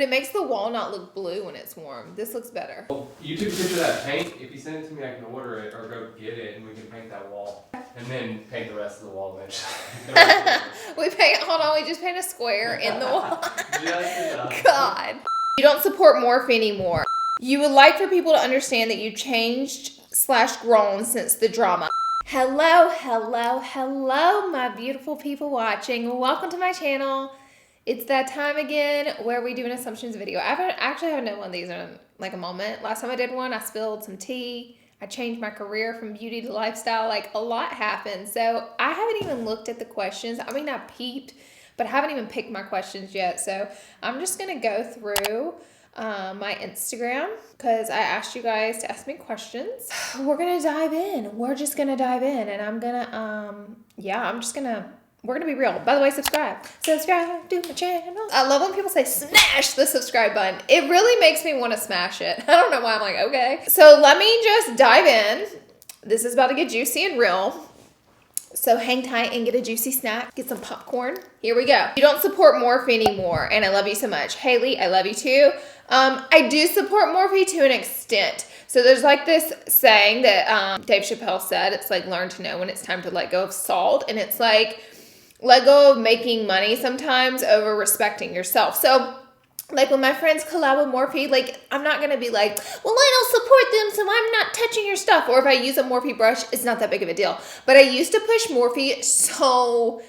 But it makes the wall not look blue when it's warm. This looks better. Well, you took a picture of that paint. If you send it to me, I can order it or go get it, and we can paint that wall. And then paint the rest of the wall eventually. We just paint a square in the wall. Just God. You don't support morphe anymore. You would like for people to understand that you changed/grown since the drama. Hello, hello, hello, my beautiful people watching. Welcome to my channel. It's that time again where we do an assumptions video. I haven't done one of these in like a moment. Last time I did one, I spilled some tea. I changed my career from beauty to lifestyle. Like, a lot happened. So I haven't even looked at the questions. I mean, I peeped, but I haven't even picked my questions yet. So I'm just going to go through my Instagram because I asked you guys to ask me questions. We're going to dive in. We're just going to dive in. And I'm going to, we're going to be real. By the way, subscribe to my channel. I love when people say smash the subscribe button. It really makes me want to smash it. I don't know why. I'm like, okay. So let me just dive in. This is about to get juicy and real. So hang tight and get a juicy snack. Get some popcorn. Here we go. You don't support morphe anymore, and I love you so much. Haley, I love you too. I do support morphe to an extent. So there's like this saying that Dave Chappelle said. It's like, learn to know when it's time to let go of salt. And it's like, let go of making money sometimes over respecting yourself. So like when my friends collab with morphe, like I'm not going to be like, well, I don't support them, so I'm not touching your stuff. Or if I use a morphe brush, it's not that big of a deal. But I used to push morphe so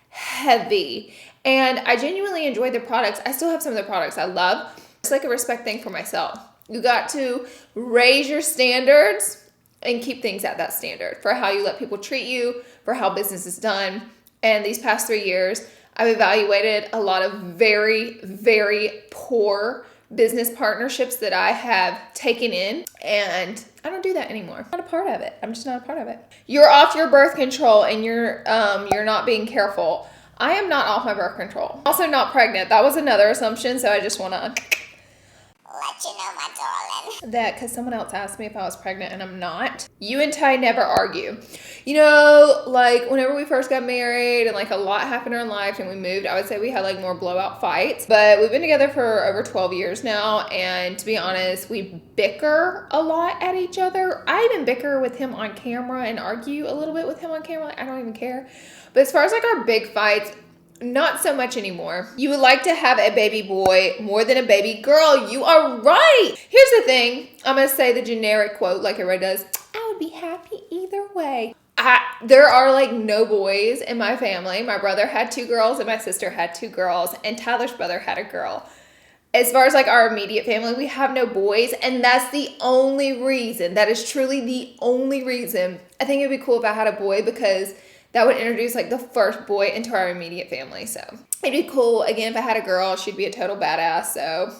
heavy. And I genuinely enjoyed their products. I still have some of their products I love. It's like a respect thing for myself. You got to raise your standards and keep things at that standard for how you let people treat you, for how business is done. And these past 3 years, I've evaluated a lot of very, very poor business partnerships that I have taken in, and I don't do that anymore. I'm not a part of it. I'm just not a part of it. You're off your birth control and you're not being careful. I am not off my birth control. Also not pregnant. That was another assumption, so I just want to let you know, my darling, that because someone else asked me if I was pregnant and I'm not. You and Ty never argue. You know, like whenever we first got married and like a lot happened in our life and we moved, I would say we had like more blowout fights. But we've been together for over 12 years now, and to be honest, we bicker a lot at each other. I even bicker with him on camera and argue a little bit with him on camera. Like, I don't even care. But as far as like our big fights, not so much anymore. You would like to have a baby boy more than a baby girl. You are right. Here's the thing. I'm going to say the generic quote like everybody does. I would be happy either way. There are like no boys in my family. My brother had 2 girls and my sister had 2 girls, and Tyler's brother had a girl. As far as like our immediate family, we have no boys, and that's the only reason. That is truly the only reason. I think it'd be cool if I had a boy because that would introduce like the first boy into our immediate family. So it'd be cool. Again, if I had a girl, she'd be a total badass. So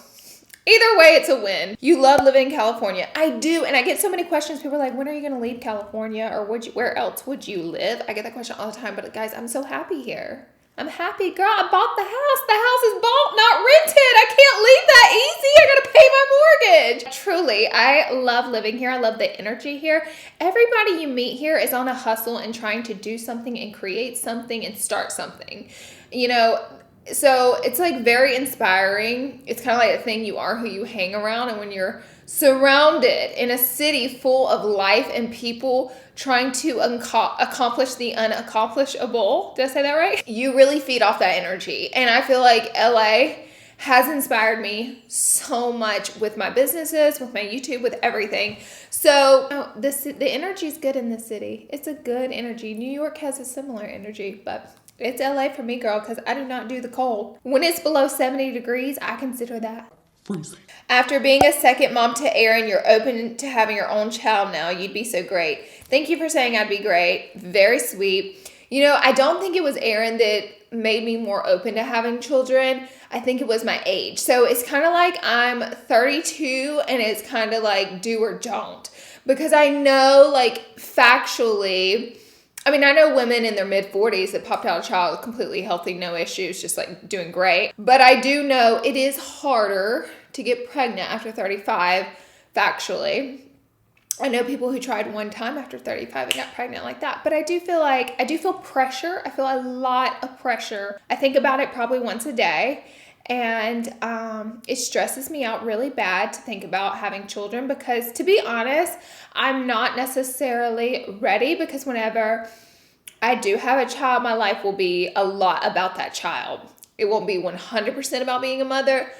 either way, it's a win. You love living in California. I do. And I get so many questions. People are like, when are you going to leave California? Or where else would you live? I get that question all the time. But guys, I'm so happy here. I'm happy. Girl, I bought the house. The house is bought, not rented. I can't leave that easy. I got to pay my mortgage. Truly, I love living here. I love the energy here. Everybody you meet here is on a hustle and trying to do something and create something and start something. You know, so it's like very inspiring. It's kind of like a thing, you are who you hang around. And when you're surrounded in a city full of life and people trying to accomplish the unaccomplishable, did I say that right? You really feed off that energy. And I feel like LA has inspired me so much with my businesses, with my YouTube, with everything. So the energy is good in this city. It's a good energy. New York has a similar energy, but it's LA for me, girl, because I do not do the cold. When it's below 70 degrees, I consider that freezing. After being a second mom to Aaron, you're open to having your own child now. You'd be so great. Thank you for saying I'd be great. Very sweet. You know, I don't think it was Aaron that made me more open to having children. I think it was my age. So it's kind of like I'm 32 and it's kind of like do or don't. Because I know, like, factually, I mean, I know women in their mid-40s that popped out a child completely healthy, no issues, just like doing great. But I do know it is harder to get pregnant after 35, factually. I know people who tried one time after 35 and got pregnant like that. But I do feel pressure. I feel a lot of pressure. I think about it probably once a day. And it stresses me out really bad to think about having children because, to be honest, I'm not necessarily ready, because whenever I do have a child, my life will be a lot about that child. It won't be 100% about being a mother,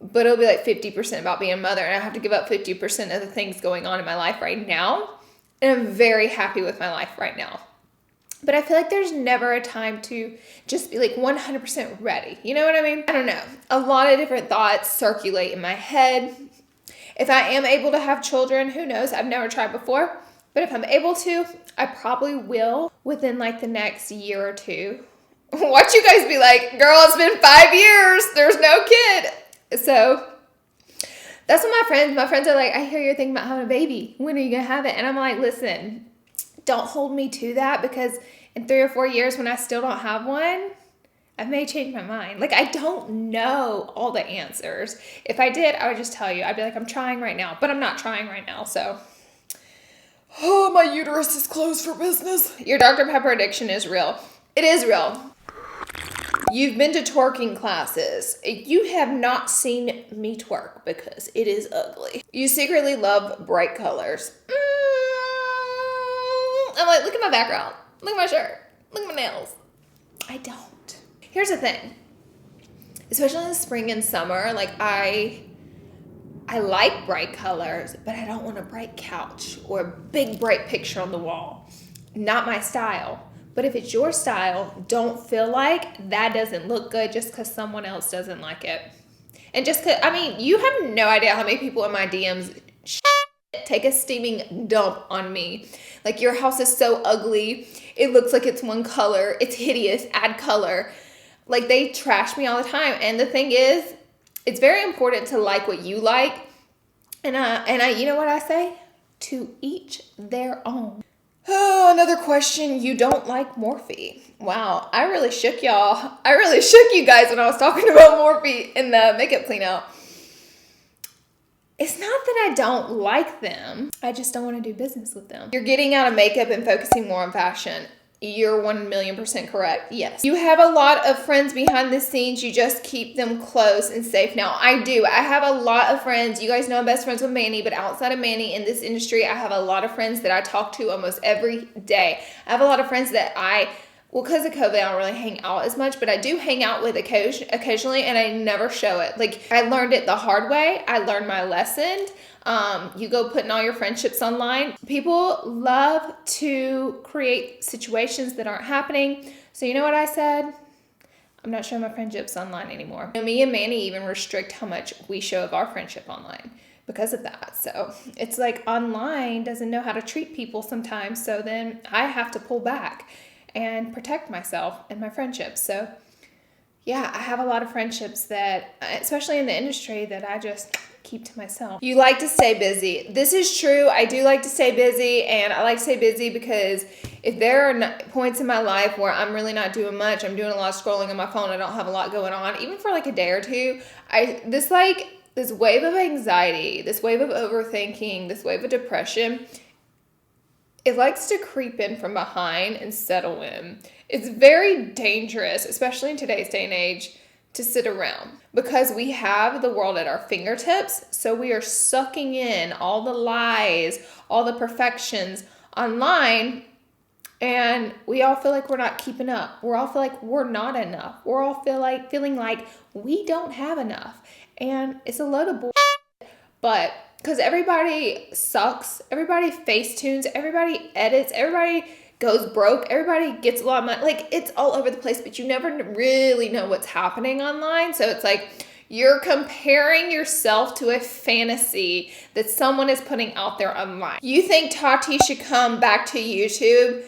but it'll be like 50% about being a mother, and I have to give up 50% of the things going on in my life right now. And I'm very happy with my life right now. But I feel like there's never a time to just be like 100% ready. You know what I mean? I don't know. A lot of different thoughts circulate in my head. If I am able to have children, who knows? I've never tried before. But if I'm able to, I probably will within like the next year or two. Watch you guys be like, girl, it's been 5 years. There's no kid. So that's what my friends are like, I hear you're thinking about having a baby. When are you going to have it? And I'm like, listen, don't hold me to that, because in 3 or 4 years when I still don't have one, I may change my mind. Like, I don't know all the answers. If I did, I would just tell you. I'd be like, I'm trying right now, but I'm not trying right now. So, oh, my uterus is closed for business. Your Dr. Pepper addiction is real. It is real. You've been to twerking classes. You have not seen me twerk because it is ugly. You secretly love bright colors. I'm like, look at my background. Look at my shirt. Look at my nails. I don't. Here's the thing. Especially in the spring and summer, like I like bright colors, but I don't want a bright couch or a big bright picture on the wall. Not my style. But if it's your style, don't feel like that doesn't look good just because someone else doesn't like it. And just because, I mean, you have no idea how many people in my DMs take a steaming dump on me. Like, your house is so ugly. It looks like it's one color. It's hideous. Add color. Like, they trash me all the time. And the thing is, it's very important to like what you like. And I, you know what I say? To each their own. Oh, another question. You don't like morphe. Wow, I really shook y'all. I really shook you guys when I was talking about morphe in the makeup clean out. It's not that I don't like them. I just don't want to do business with them. You're getting out of makeup and focusing more on fashion. You're 1,000,000% correct. Yes. You have a lot of friends behind the scenes. You just keep them close and safe. Now, I do. I have a lot of friends. You guys know I'm best friends with Manny, but outside of Manny in this industry, I have a lot of friends that I talk to almost every day. I have a lot of friends that well, because of COVID, I don't really hang out as much, but I do hang out with occasionally, and I never show it. Like, I learned it the hard way. I learned my lesson. You go putting all your friendships online. People love to create situations that aren't happening. So you know what I said? I'm not showing my friendships online anymore. You know, me and Manny even restrict how much we show of our friendship online because of that. So it's like online doesn't know how to treat people sometimes. So then I have to pull back and protect myself and my friendships. So yeah, I have a lot of friendships that, especially in the industry, that I just keep to myself. You like to stay busy. This is true. I do like to stay busy, and I like to stay busy because if there are points in my life where I'm really not doing much, I'm doing a lot of scrolling on my phone, I don't have a lot going on, even for like a day or two, this wave of anxiety, this wave of overthinking, this wave of depression, it likes to creep in from behind and settle in. It's very dangerous, especially in today's day and age, to sit around because we have the world at our fingertips. So we are sucking in all the lies, all the perfections online, and we all feel like we're not keeping up. We all feel like we're not enough. We're all feeling like we don't have enough. And it's a load of bullshit, but because everybody sucks, everybody facetunes, everybody edits, everybody goes broke, everybody gets a lot of money. Like, it's all over the place, but you never really know what's happening online. So it's like you're comparing yourself to a fantasy that someone is putting out there online. You think Tati should come back to YouTube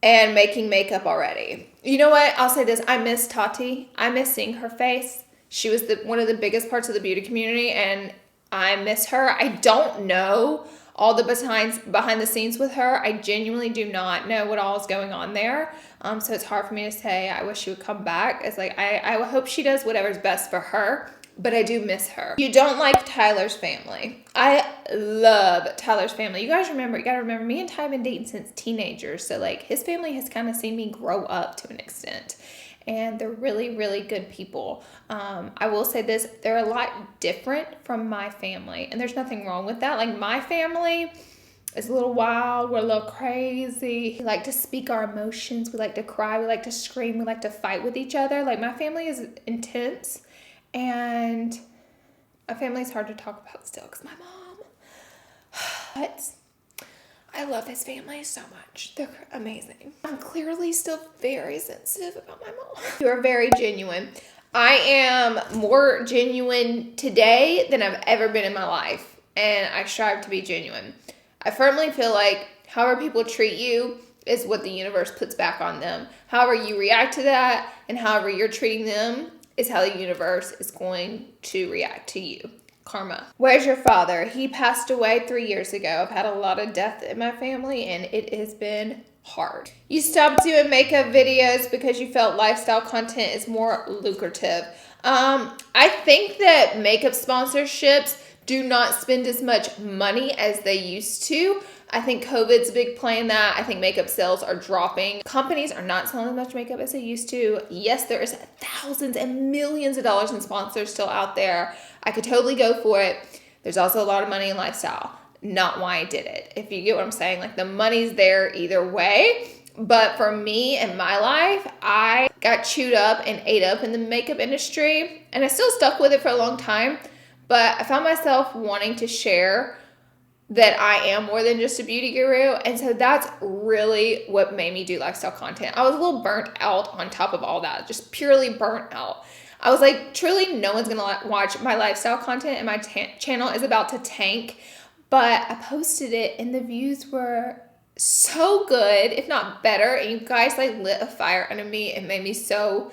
and making makeup already. You know what? I'll say this. I miss Tati. I miss seeing her face. She was one of the biggest parts of the beauty community, and I miss her. I don't know all the behind the scenes with her. I genuinely do not know what all is going on there. So it's hard for me to say I wish she would come back. It's like I hope she does whatever's best for her, but I do miss her. You don't like Tyler's family. I love Tyler's family. You gotta remember, me and Ty have been dating since teenagers. So like his family has kind of seen me grow up to an extent. and they're really, really good people. I will say this, they're a lot different from my family, and there's nothing wrong with that. Like, my family is a little wild, we're a little crazy. We like to speak our emotions, we like to cry, we like to scream, we like to fight with each other. Like, my family is intense, and my family's hard to talk about still because my mom. But I love his family so much. They're amazing. I'm clearly still very sensitive about my mom. You are very genuine. I am more genuine today than I've ever been in my life, and I strive to be genuine. I firmly feel like however people treat you is what the universe puts back on them. However you react to that and however you're treating them is how the universe is going to react to you. Karma. Where's your father? He passed away 3 years ago. I've had a lot of death in my family, and it has been hard. You stopped doing makeup videos because you felt lifestyle content is more lucrative. I think that makeup sponsorships do not spend as much money as they used to. I think COVID's a big play in that. I think makeup sales are dropping. Companies are not selling as much makeup as they used to. Yes, there is thousands and millions of dollars in sponsors still out there. I could totally go for it. There's also a lot of money in lifestyle. Not why I did it. If you get what I'm saying, like, the money's there either way. But for me and my life, I got chewed up and ate up in the makeup industry, and I still stuck with it for a long time. But I found myself wanting to share that I am more than just a beauty guru. And so that's really what made me do lifestyle content. I was a little burnt out on top of all that, just purely burnt out. I was like, truly no one's gonna watch my lifestyle content, and my channel is about to tank. But I posted it and the views were so good, if not better. And you guys like lit a fire under me and made me so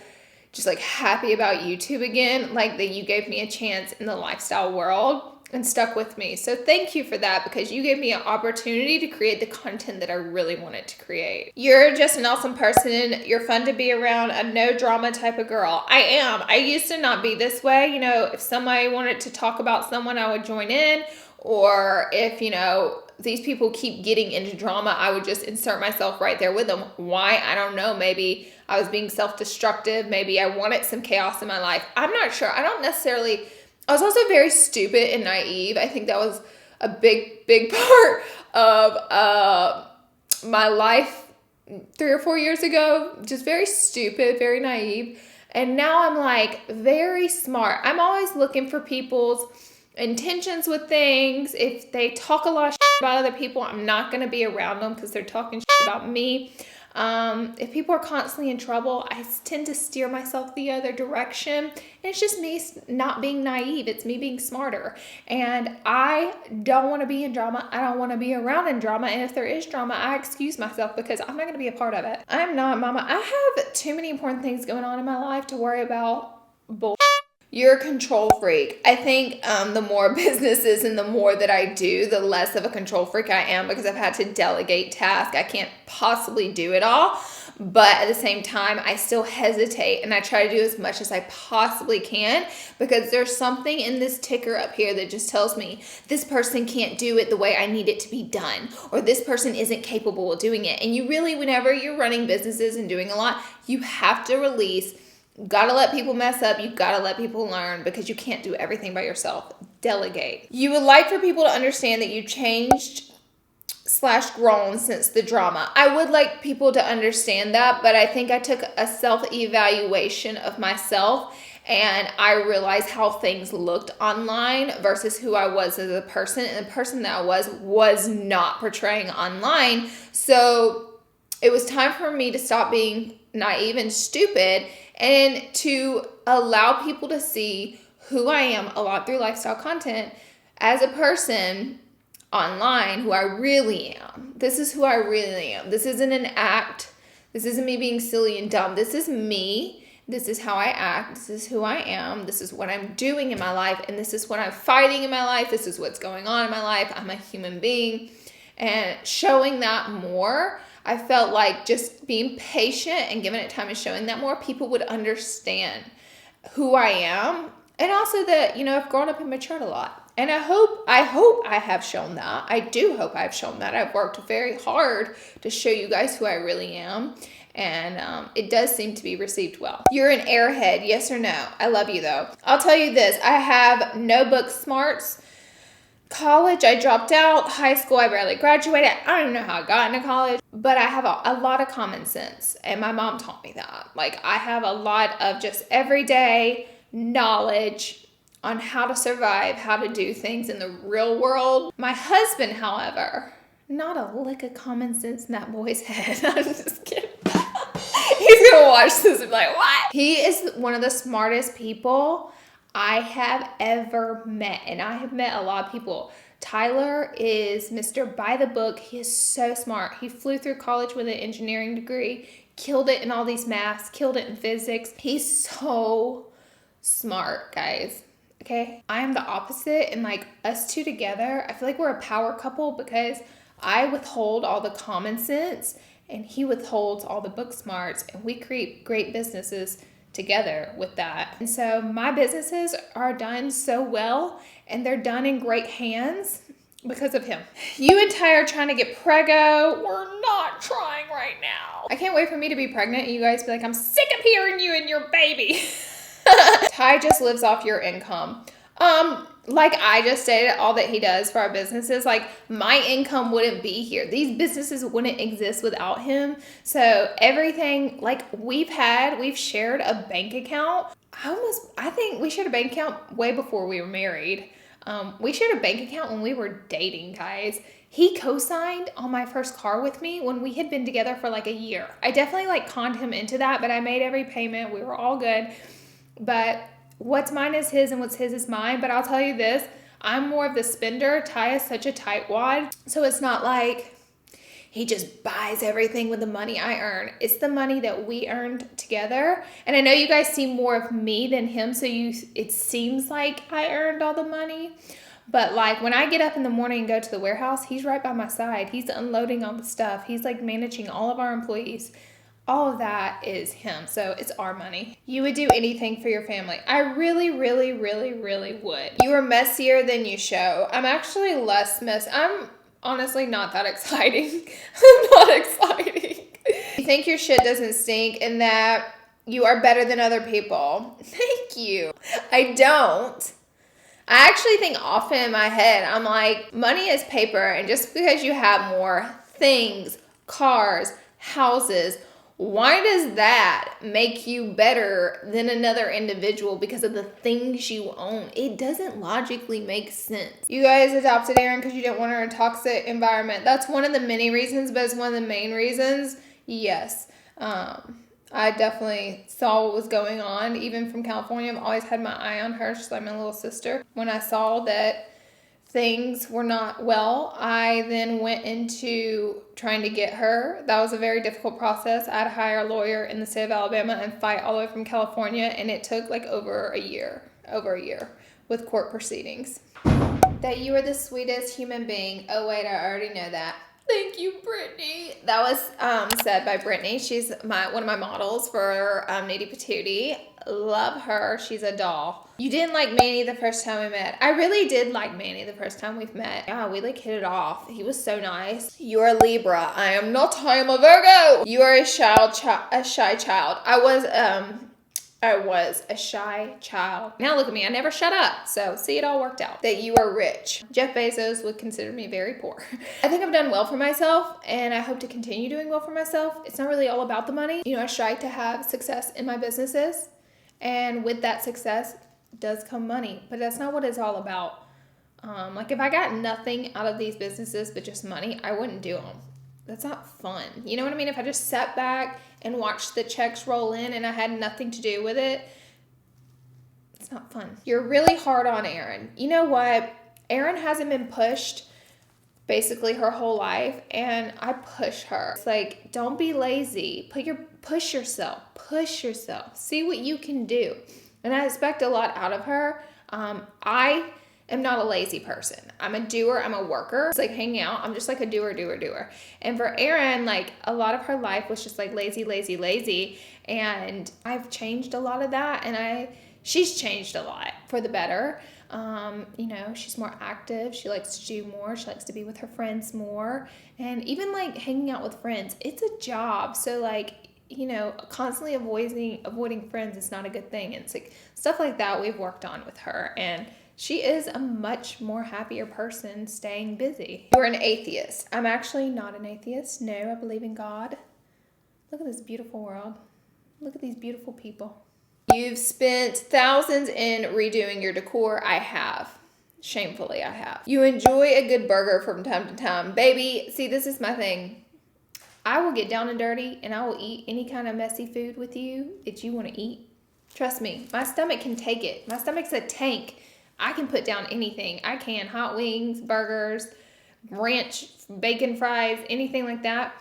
just like happy about YouTube again. Like, that you gave me a chance in the lifestyle world and stuck with me. So thank you for that, because you gave me an opportunity to create the content that I really wanted to create. You're just an awesome person. You're fun to be around, a no drama type of girl. I am. I used to not be this way. You know, if somebody wanted to talk about someone, I would join in. Or if, you know, these people keep getting into drama, I would just insert myself right there with them. Why? I don't know. Maybe I was being self-destructive. Maybe I wanted some chaos in my life. I'm not sure. I was also very stupid and naive. I think that was a big part of my life 3 or 4 years ago. Just very stupid, very naive. And now I'm like very smart. I'm always looking for people's intentions with things. If they talk a lot of shit about other people, I'm not going to be around them because they're talking shit about me. If people are constantly in trouble, I tend to steer myself the other direction. And it's just me not being naive. It's me being smarter. And I don't want to be in drama. I don't want to be around in drama. And if there is drama, I excuse myself because I'm not going to be a part of it. I'm not, mama. I have too many important things going on in my life to worry about bull. You're a control freak. I think the more businesses and the more that I do, the less of a control freak I am, because I've had to delegate tasks. I can't possibly do it all. But at the same time, I still hesitate, and I try to do as much as I possibly can, because there's something in this ticker up here that just tells me this person can't do it the way I need it to be done, or this person isn't capable of doing it. And you really, whenever you're running businesses and doing a lot, you have to release. You gotta let people mess up. You gotta let people learn, because you can't do everything by yourself. Delegate. You would like for people to understand that you changed / grown since the drama. I would like people to understand that, but I think I took a self-evaluation of myself, and I realized how things looked online versus who I was as a person. And the person that I was not portraying online. So it was time for me to stop being naive and stupid and to allow people to see who I am a lot through lifestyle content as a person online, who I really am. This is who I really am. This isn't an act. This isn't me being silly and dumb. This is me. This is how I act. This is who I am. This is what I'm doing in my life. And this is what I'm fighting in my life. This is what's going on in my life. I'm a human being. And showing that more, I felt like just being patient and giving it time and showing that more, people would understand who I am. And also that, I've grown up and matured a lot. And I hope I have shown that. I do hope I've shown that. I've worked very hard to show you guys who I really am. and it does seem to be received well. You're an airhead, yes or no? I love you though. I'll tell you this, I have no book smarts. College, I dropped out. High school, I barely graduated. I don't even know how I got into college, but I have a lot of common sense, and my mom taught me that. Like, I have a lot of just everyday knowledge on how to survive, how to do things in the real world. My husband, however, not a lick of common sense in that boy's head. I'm just kidding. He's gonna watch this and be like, what? He is one of the smartest people I have ever met, and I have met a lot of people. Tyler is Mr. By the Book. He is so smart. He flew through college with an engineering degree, killed it in all these maths, killed it in physics. He's so smart, guys. Okay? I am the opposite, and like us two together, I feel like we're a power couple because I withhold all the common sense and he withholds all the book smarts, and we create great businesses together with that. And so my businesses are done so well, and they're done in great hands because of him. You and Ty are trying to get preggo. We're not trying right now. I can't wait for me to be pregnant and you guys be like, I'm sick of hearing you and your baby. Ty just lives off your income. Like I just stated, all that he does for our businesses, like my income wouldn't be here. These businesses wouldn't exist without him. So everything, like we've shared a bank account. I think we shared a bank account way before we were married. We shared a bank account when we were dating, guys. He co-signed on my first car with me when we had been together for like a year. I definitely like conned him into that, but I made every payment. We were all good. But what's mine is his and what's his is mine. But I'll tell you this, I'm more of the spender. Ty is such a tightwad. So it's not like he just buys everything with the money I earn. It's the money that we earned together. And I know you guys see more of me than him, so it seems like I earned all the money. But like when I get up in the morning and go to the warehouse, he's right by my side. He's unloading all the stuff. He's like managing all of our employees. All of that is him. So it's our money. You would do anything for your family. I really, really, really, really would. You are messier than you show. I'm actually less messy. I'm honestly not that exciting. I'm not exciting. You think your shit doesn't stink and that you are better than other people. Thank you. I don't. I actually think often in my head, I'm like, money is paper, and just because you have more things, cars, houses, why does that make you better than another individual because of the things you own? It doesn't logically make sense. You guys adopted Erin because you didn't want her in a toxic environment. That's one of the many reasons, but it's one of the main reasons. Yes. I definitely saw what was going on. Even from California, I've always had my eye on her. She's like my little sister. When I saw that things were not well, I then went into trying to get her. That was a very difficult process. I had to hire a lawyer in the state of Alabama and fight all the way from California, and it took like over a year with court proceedings. That you are the sweetest human being. Oh wait, I already know that. Thank you, Brittany. That was said by Brittany. She's one of my models for Nitty Patootie. Love her. She's a doll. You didn't like Manny the first time we met. I really did like Manny the first time we've met. Yeah, we like hit it off. He was so nice. You're a Libra. I am not. I am a Virgo. You are a shy child. I was a shy child. Now look at me. I never shut up. So see, it all worked out. That you are rich. Jeff Bezos would consider me very poor. I think I've done well for myself, and I hope to continue doing well for myself. It's not really all about the money. You know, I strive to have success in my businesses, and with that success does come money. But that's not what it's all about. Like if I got nothing out of these businesses but just money, I wouldn't do them. That's not fun. You know what I mean? If I just sat back and watched the checks roll in and I had nothing to do with it, it's not fun. You're really hard on Erin. You know what? Erin hasn't been pushed basically her whole life, and I push her. It's like, don't be lazy. Push yourself. Push yourself. See what you can do. And I expect a lot out of her. I am not a lazy person. I'm a doer. I'm a worker. It's like hanging out. I'm just like a doer. And for Erin, like a lot of her life was just like lazy. And I've changed a lot of that. And she's changed a lot for the better. You know, she's more active. She likes to do more. She likes to be with her friends more. And even like hanging out with friends, it's a job. So like, you know, constantly avoiding friends is not a good thing. And it's like stuff like that we've worked on with her, and she is a much more happier person staying busy. You're an atheist. I'm actually not an atheist. No, I believe in God. Look at this beautiful world. Look at these beautiful people. You've spent thousands in redoing your decor. I have. Shamefully, I have. You enjoy a good burger from time to time. Baby, see, this is my thing. I will get down and dirty, and I will eat any kind of messy food with you that you want to eat. Trust me, my stomach can take it. My stomach's a tank. I can put down anything. I can. Hot wings, burgers, ranch, bacon fries, anything like that.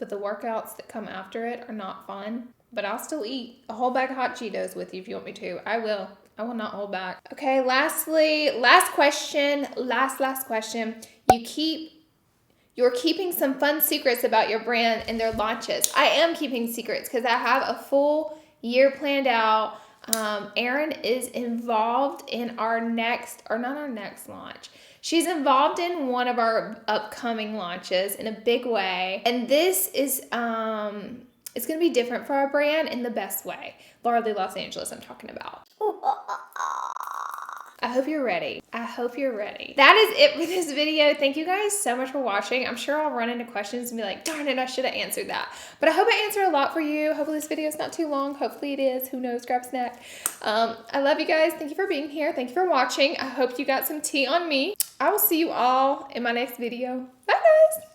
But the workouts that come after it are not fun. But I'll still eat a whole bag of hot Cheetos with you if you want me to. I will. I will not hold back. Okay, lastly, last question. You're keeping some fun secrets about your brand and their launches. I am keeping secrets because I have a full year planned out. Erin is involved in our next, or not our next launch. She's involved in one of our upcoming launches in a big way. And this is, it's going to be different for our brand in the best way. LauraLee Los Angeles, I'm talking about. I hope you're ready. I hope you're ready. That is it for this video. Thank you guys so much for watching. I'm sure I'll run into questions and be like, darn it, I should have answered that. But I hope I answered a lot for you. Hopefully this video is not too long. Hopefully it is. Who knows? Grab a snack. I love you guys. Thank you for being here. Thank you for watching. I hope you got some tea on me. I will see you all in my next video. Bye guys.